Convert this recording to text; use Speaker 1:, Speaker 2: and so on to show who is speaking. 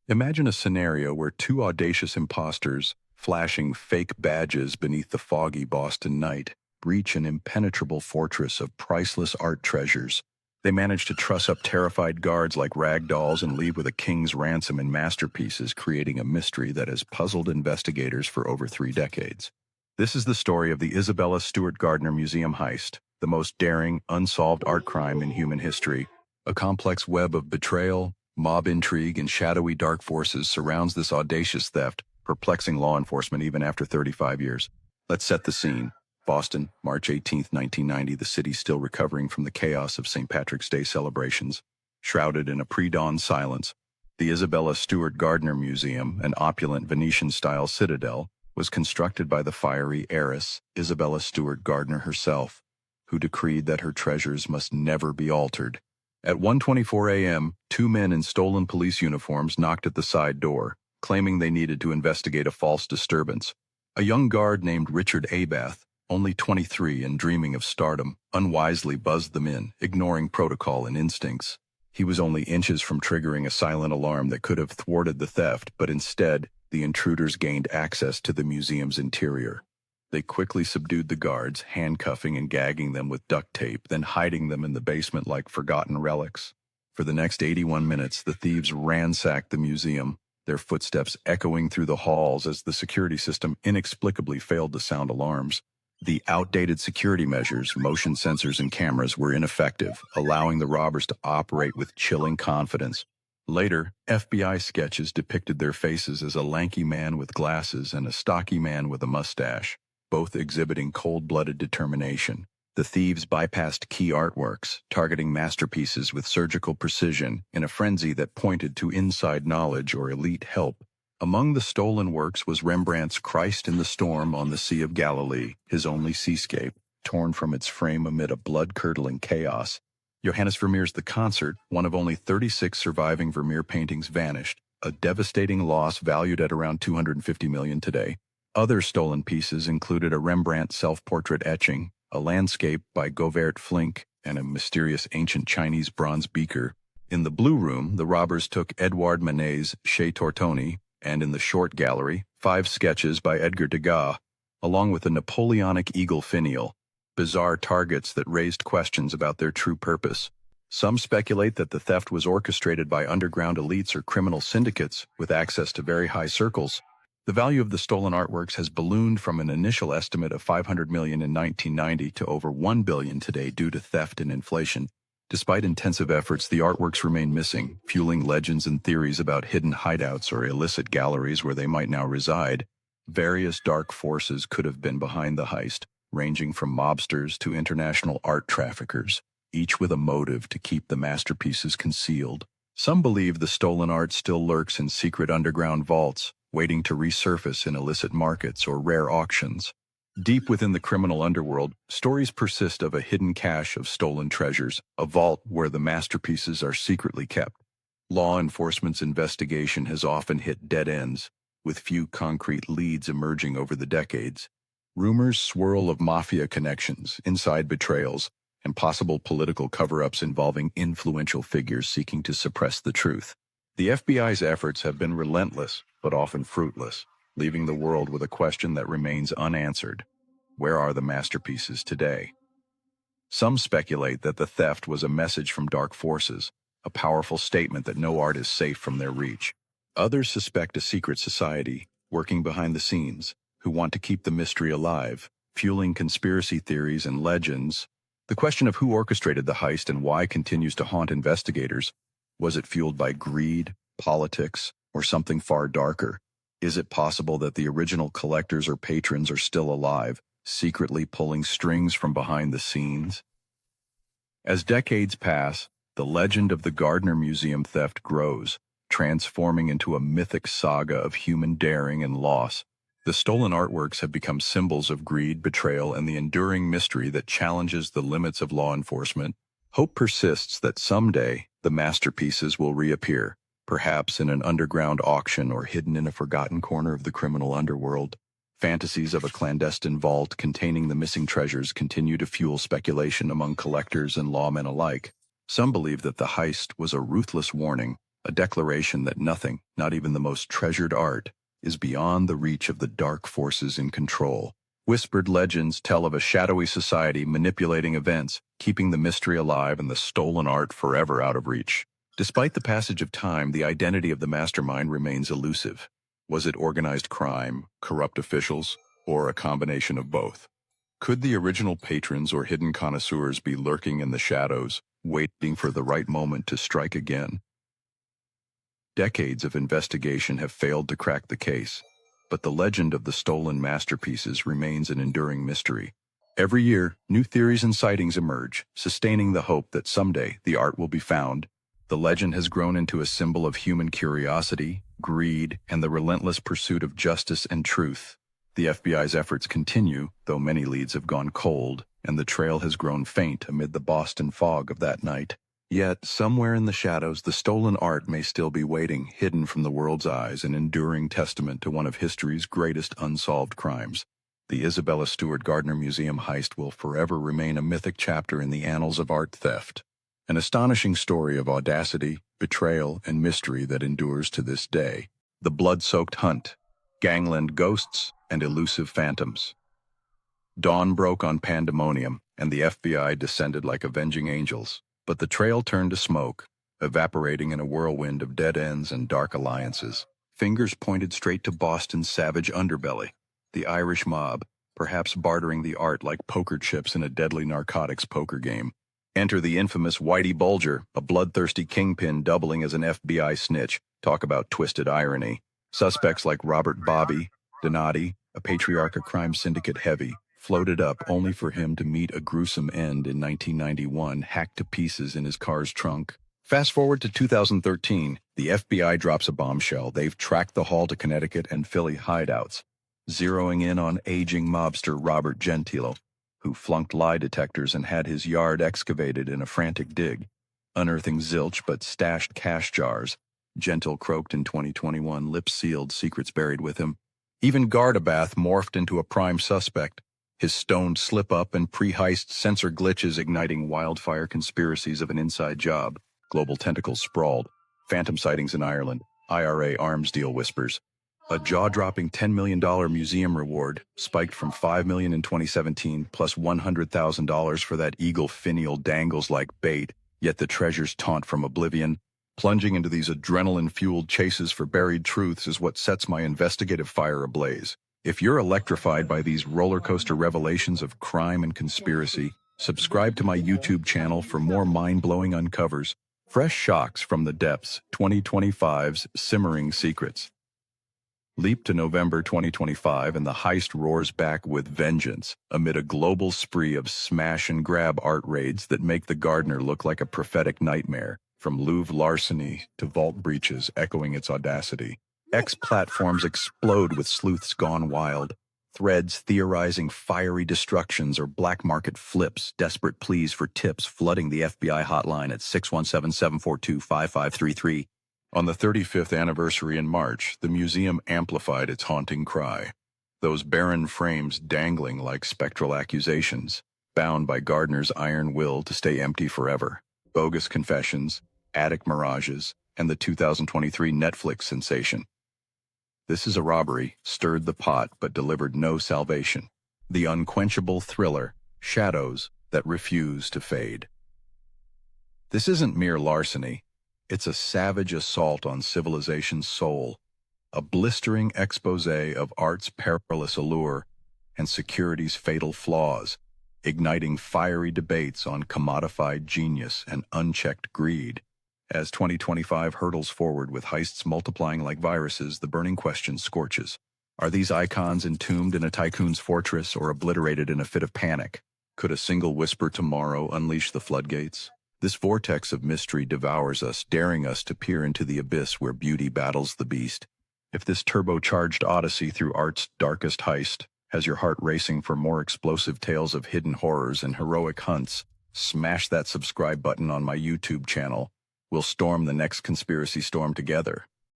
Speaker 1: Imagine a scenario where two audacious imposters, flashing fake badges beneath the foggy Boston night, breach an impenetrable fortress of priceless art treasures. They manage to truss up terrified guards like rag dolls and leave with a king's ransom in masterpieces, creating a mystery that has puzzled investigators for over 3 decades. This is the story of the Isabella Stewart Gardner Museum heist, the most daring, unsolved art crime in human history. A complex web of betrayal, mob intrigue, and shadowy dark forces surrounds this audacious theft, perplexing law enforcement even after 35 years. Let's set the scene. Boston, March 18, 1990, the city still recovering from the chaos of St. Patrick's Day celebrations. Shrouded in a pre-dawn silence, the Isabella Stewart Gardner Museum, an opulent Venetian-style citadel, was constructed by the fiery heiress, Isabella Stewart Gardner herself, who decreed that her treasures must never be altered. At 1:24 a.m., two men in stolen police uniforms knocked at the side door, claiming they needed to investigate a false disturbance. A young guard named Richard Abath, only 23 and dreaming of stardom, unwisely buzzed them in, ignoring protocol and instincts. He was only inches from triggering a silent alarm that could have thwarted the theft, but instead, the intruders gained access to the museum's interior. They quickly subdued the guards, handcuffing and gagging them with duct tape, then hiding them in the basement like forgotten relics. For the next 81 minutes, the thieves ransacked the museum, their footsteps echoing through the halls as the security system inexplicably failed to sound alarms. The outdated security measures, motion sensors and cameras, were ineffective, allowing the robbers to operate with chilling confidence. Later, FBI sketches depicted their faces as a lanky man with glasses and a stocky man with a mustache, both exhibiting cold-blooded determination. The thieves bypassed key artworks, targeting masterpieces with surgical precision in a frenzy that pointed to inside knowledge or elite help. Among the stolen works was Rembrandt's Christ in the Storm on the Sea of Galilee, his only seascape, torn from its frame amid a blood-curdling chaos. Johannes Vermeer's The Concert, one of only 36 surviving Vermeer paintings, vanished, a devastating loss valued at around $250 million today. Other stolen pieces included a Rembrandt self-portrait etching, a landscape by Govert Flinck, and a mysterious ancient Chinese bronze beaker. In the Blue Room, the robbers took Edouard Manet's Chez Tortoni, and in the Short Gallery, 5 sketches by Edgar Degas, along with a Napoleonic eagle finial, bizarre targets that raised questions about their true purpose. Some speculate that the theft was orchestrated by underground elites or criminal syndicates with access to very high circles. The value of the stolen artworks has ballooned from an initial estimate of $500 million in 1990 to over $1 billion today due to theft and inflation. Despite intensive efforts, the artworks remain missing, fueling legends and theories about hidden hideouts or illicit galleries where they might now reside. Various dark forces could have been behind the heist, ranging from mobsters to international art traffickers, each with a motive to keep the masterpieces concealed. Some believe the stolen art still lurks in secret underground vaults, waiting to resurface in illicit markets or rare auctions. Deep within the criminal underworld, stories persist of a hidden cache of stolen treasures, a vault where the masterpieces are secretly kept. Law enforcement's investigation has often hit dead ends, with few concrete leads emerging over the decades. Rumors swirl of mafia connections, inside betrayals, and possible political cover-ups involving influential figures seeking to suppress the truth. The FBI's efforts have been relentless, but often fruitless, leaving the world with a question that remains unanswered. Where are the masterpieces today? Some speculate that the theft was a message from dark forces, a powerful statement that no art is safe from their reach. Others suspect a secret society, working behind the scenes, who want to keep the mystery alive, fueling conspiracy theories and legends. The question of who orchestrated the heist and why continues to haunt investigators. Was it fueled by greed, politics, or something far darker? Is it possible that the original collectors or patrons are still alive, secretly pulling strings from behind the scenes? As decades pass, the legend of the Gardner Museum theft grows, transforming into a mythic saga of human daring and loss. The stolen artworks have become symbols of greed, betrayal, and the enduring mystery that challenges the limits of law enforcement. Hope persists that someday the masterpieces will reappear, perhaps in an underground auction or hidden in a forgotten corner of the criminal underworld. Fantasies of a clandestine vault containing the missing treasures continue to fuel speculation among collectors and lawmen alike. Some believe that the heist was a ruthless warning, a declaration that nothing, not even the most treasured art, is beyond the reach of the dark forces in control. Whispered legends tell of a shadowy society manipulating events, keeping the mystery alive and the stolen art forever out of reach. Despite the passage of time, the identity of the mastermind remains elusive. Was it organized crime, corrupt officials, or a combination of both? Could the original patrons or hidden connoisseurs be lurking in the shadows, waiting for the right moment to strike again? Decades of investigation have failed to crack the case, but the legend of the stolen masterpieces remains an enduring mystery. Every year, new theories and sightings emerge, sustaining the hope that someday the art will be found. The legend has grown into a symbol of human curiosity, greed, and the relentless pursuit of justice and truth. The FBI's efforts continue, though many leads have gone cold, and the trail has grown faint amid the Boston fog of that night. Yet, somewhere in the shadows, the stolen art may still be waiting, hidden from the world's eyes, an enduring testament to one of history's greatest unsolved crimes. The Isabella Stewart Gardner Museum heist will forever remain a mythic chapter in the annals of art theft. An astonishing story of audacity, betrayal, and mystery that endures to this day. The blood-soaked hunt, gangland ghosts, and elusive phantoms. Dawn broke on pandemonium, and the FBI descended like avenging angels. But the trail turned to smoke, evaporating in a whirlwind of dead ends and dark alliances. Fingers pointed straight to Boston's savage underbelly, the Irish mob, perhaps bartering the art like poker chips in a deadly narcotics poker game. Enter the infamous Whitey Bulger, a bloodthirsty kingpin doubling as an FBI snitch. Talk about twisted irony. Suspects like Robert Bobby, Donati, a patriarch of crime syndicate heavy, floated up only for him to meet a gruesome end in 1991, hacked to pieces in his car's trunk. Fast forward to 2013, the FBI drops a bombshell. They've tracked the Hall to Connecticut and Philly hideouts, zeroing in on aging mobster Robert Gentilo, who flunked lie detectors and had his yard excavated in a frantic dig. Unearthing zilch but stashed cash jars, Gentil croaked in 2021, lips sealed, secrets buried with him. Even Richard Abath morphed into a prime suspect, his stoned slip-up and pre-heist sensor glitches igniting wildfire conspiracies of an inside job. Global tentacles sprawled. Phantom sightings in Ireland. IRA arms deal whispers. A jaw-dropping $10 million museum reward, spiked from $5 million in 2017, plus $100,000 for that eagle finial dangles like bait, yet the treasures taunt from oblivion. Plunging into these adrenaline-fueled chases for buried truths is what sets my investigative fire ablaze. If you're electrified by these roller coaster revelations of crime and conspiracy, subscribe to my YouTube channel for more mind-blowing uncovers. Fresh shocks from the depths, 2025's simmering secrets. Leap to November 2025 and the heist roars back with vengeance amid a global spree of smash-and-grab art raids that make the Gardner look like a prophetic nightmare, from Louvre larceny to vault breaches echoing its audacity. X-platforms explode with sleuths gone wild, threads theorizing fiery destructions or black market flips, desperate pleas for tips flooding the FBI hotline at 617-742-5533. On the 35th anniversary in March, the museum amplified its haunting cry. Those barren frames dangling like spectral accusations, bound by Gardner's iron will to stay empty forever. Bogus confessions, attic mirages, and the 2023 Netflix sensation. This is a robbery, stirred the pot but delivered no salvation. The unquenchable thriller, shadows that refuse to fade. This isn't mere larceny. It's a savage assault on civilization's soul, a blistering exposé of art's perilous allure and security's fatal flaws, igniting fiery debates on commodified genius and unchecked greed. As 2025 hurtles forward with heists multiplying like viruses, the burning question scorches. Are these icons entombed in a tycoon's fortress or obliterated in a fit of panic? Could a single whisper tomorrow unleash the floodgates? This vortex of mystery devours us, daring us to peer into the abyss where beauty battles the beast. If this turbocharged odyssey through art's darkest heist has your heart racing for more explosive tales of hidden horrors and heroic hunts, smash that subscribe button on my YouTube channel. We'll storm the next conspiracy storm together.